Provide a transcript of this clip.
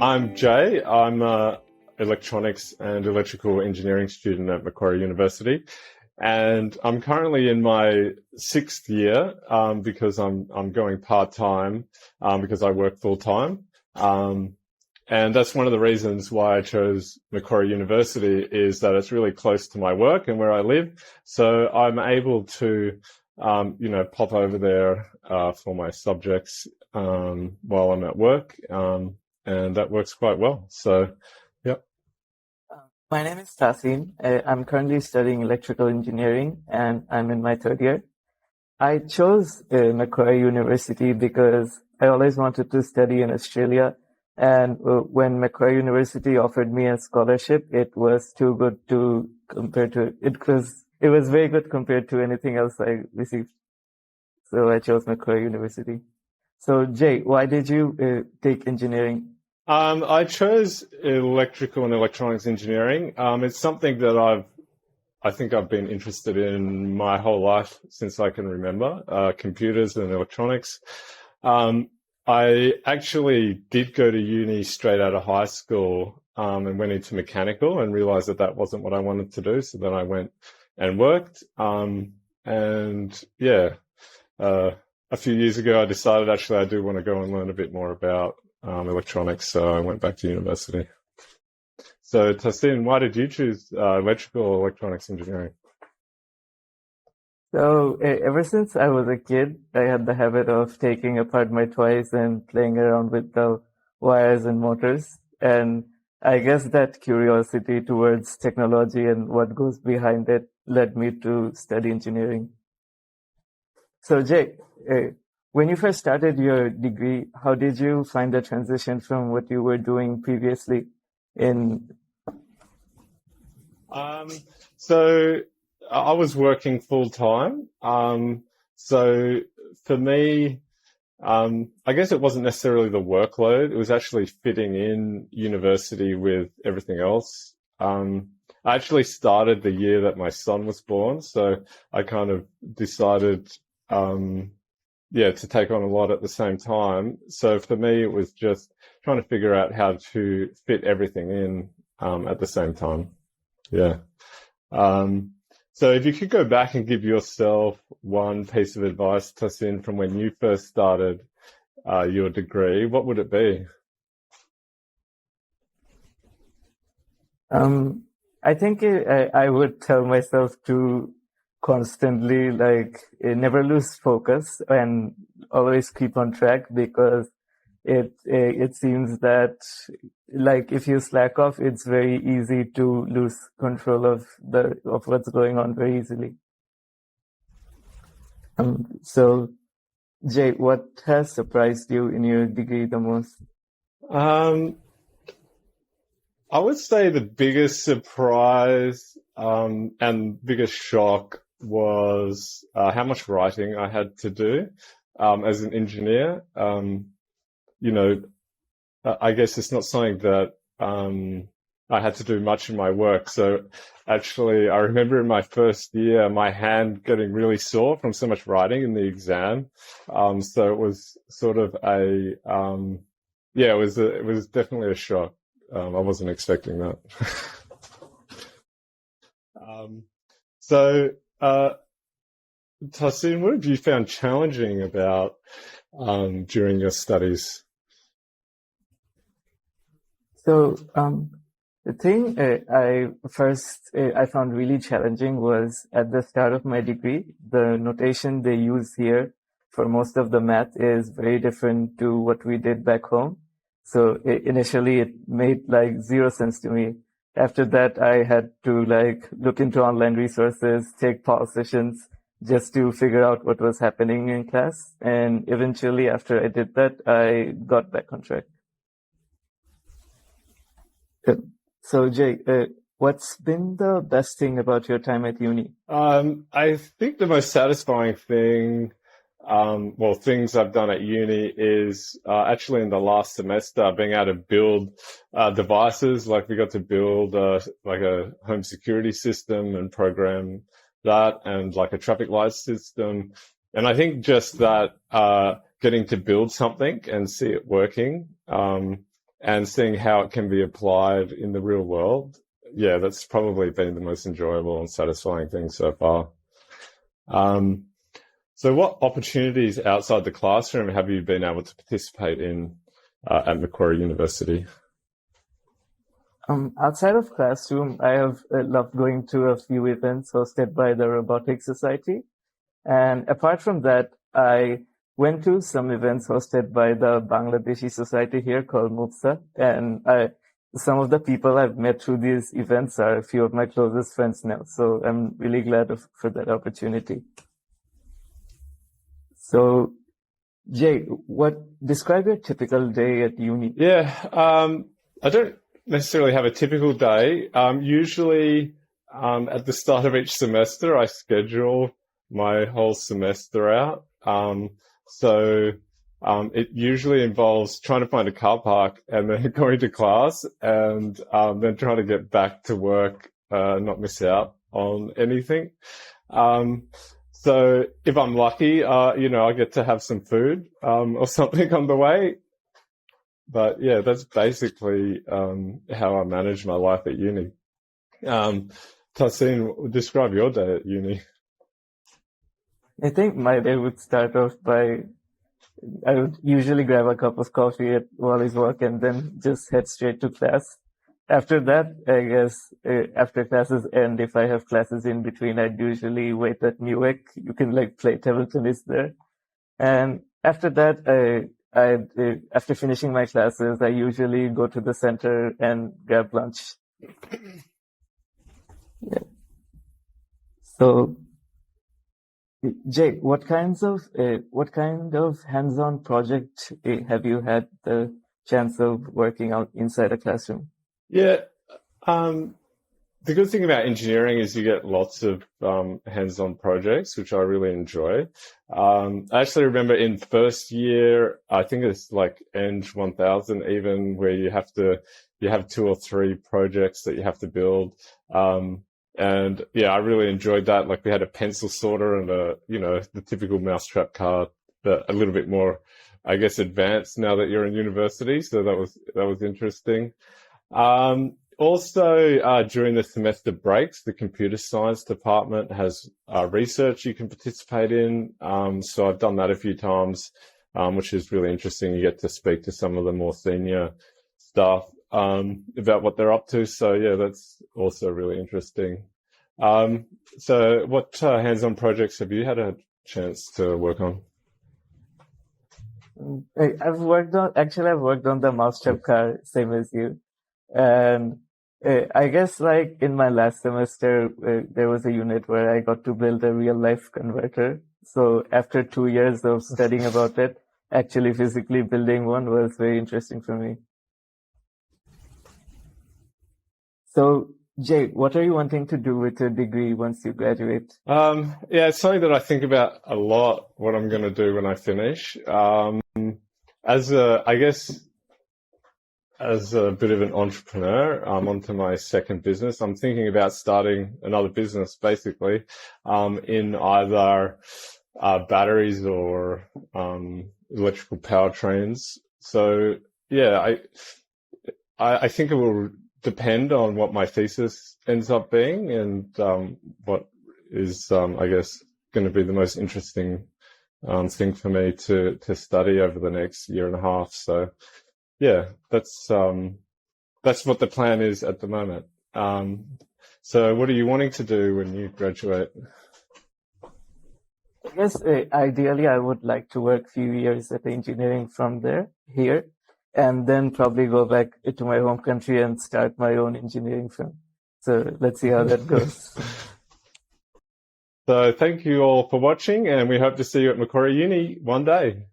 I'm Jay. I'm a electronics and electrical engineering student at Macquarie University, and I'm currently in my sixth year because I'm going part time because I work full time, and that's one of the reasons why I chose Macquarie University is that it's really close to my work and where I live, so I'm able to pop over there for my subjects while I'm at work. And that works quite well. So, yeah. My name is Tasin. I'm currently studying electrical engineering and I'm in my third year. I chose Macquarie University because I always wanted to study in Australia. And when Macquarie University offered me a scholarship, it was too good to compare to it. It was very good compared to anything else I received. So I chose Macquarie University. So Jay, why did you take engineering? I chose electrical and electronics engineering. It's something that I think I've been interested in my whole life since I can remember, computers and electronics. I actually did go to uni straight out of high school, and went into mechanical and realized that wasn't what I wanted to do. So then I went and worked. A few years ago, I decided actually I do want to go and learn a bit more about electronics, so I went back to university. So, Tasin, why did you choose electrical or electronics engineering? So, ever since I was a kid, I had the habit of taking apart my toys and playing around with the wires and motors. And I guess that curiosity towards technology and what goes behind it led me to study engineering. So, Jay, when you first started your degree, how did you find the transition from what you were doing previously in? So I was working full time. So for me, I guess it wasn't necessarily the workload. It was actually fitting in university with everything else. I actually started the year that my son was born. So I kind of decided, to take on a lot at the same time. So for me, it was just trying to figure out how to fit everything in at the same time. Yeah. So if you could go back and give yourself one piece of advice, Tasin, from when you first started your degree, what would it be? I think I would tell myself to constantly never lose focus and always keep on track, because it seems that if you slack off, it's very easy to lose control of what's going on very easily. So Jay, what has surprised you in your degree the most? I would say the biggest surprise and biggest shock was how much writing I had to do as an engineer. I guess it's not something that I had to do much in my work. So actually, I remember in my first year, my hand getting really sore from so much writing in the exam. So it was sort of it was definitely a shock. I wasn't expecting that. Tasin, what have you found challenging about during your studies? So the thing I found really challenging was at the start of my degree. The notation they use here for most of the math is very different to what we did back home. So initially it made zero sense to me. After that, I had to look into online resources, take pause sessions just to figure out what was happening in class. And eventually, after I did that, I got back on track. So Jay, what's been the best thing about your time at uni? I think the most satisfying thing, things I've done at uni is actually in the last semester being able to build devices. We got to build a home security system and program that, and a traffic light system. And I think just that getting to build something and see it working and seeing how it can be applied in the real world. Yeah, that's probably been the most enjoyable and satisfying thing so far. So what opportunities outside the classroom have you been able to participate in at Macquarie University? Outside of classroom, I have loved going to a few events hosted by the Robotics Society. And apart from that, I went to some events hosted by the Bangladeshi Society here called MUPSA. And some of the people I've met through these events are a few of my closest friends now. So I'm really glad for that opportunity. So, Jay, describe your typical day at uni? Yeah, I don't necessarily have a typical day. Usually, at the start of each semester, I schedule my whole semester out. It usually involves trying to find a car park and then going to class and then trying to get back to work, not miss out on anything. So if I'm lucky, I get to have some food or something on the way. But yeah, that's basically how I manage my life at uni. Tahseen, describe your day at uni. I think my day would start off by, I would usually grab a cup of coffee at Wally's work and then just head straight to class. After that, I guess, after classes end, if I have classes in between, I'd usually wait at Newark. You can play table tennis there. And after that, after finishing my classes, I usually go to the center and grab lunch. Yeah. So, Jay, what kind of hands-on project have you had the chance of working out inside a classroom? Yeah, the good thing about engineering is you get lots of hands-on projects, which I really enjoy. I actually remember in first year, I think it's like Eng 1000 even, where you have 2 or 3 projects that you have to build. And yeah, I really enjoyed that. Like we had a pencil sorter and the typical mousetrap card, but a little bit more, I guess, advanced now that you're in university. So that was interesting. Also, during the semester breaks, the computer science department has research you can participate in. So I've done that a few times, which is really interesting. You get to speak to some of the more senior staff about what they're up to. So yeah, that's also really interesting. So what hands-on projects have you had a chance to work on? I've worked on the mousetrap car, same as you. And I guess in my last semester, there was a unit where I got to build a real life converter. So after 2 years of studying about it, actually physically building one was very interesting for me. So Jay, what are you wanting to do with your degree once you graduate? Yeah, it's something that I think about a lot, what I'm going to do when I finish. As a bit of an entrepreneur, onto my second business, I'm thinking about starting another business, basically, in either batteries or electrical powertrains. So, yeah, I think it will depend on what my thesis ends up being and what is, I guess, going to be the most interesting thing for me to study over the next year and a half. So, yeah, that's what the plan is at the moment. So what are you wanting to do when you graduate? I guess ideally I would like to work a few years at engineering from here, and then probably go back to my home country and start my own engineering firm. So let's see how that goes. So thank you all for watching, and we hope to see you at Macquarie Uni one day.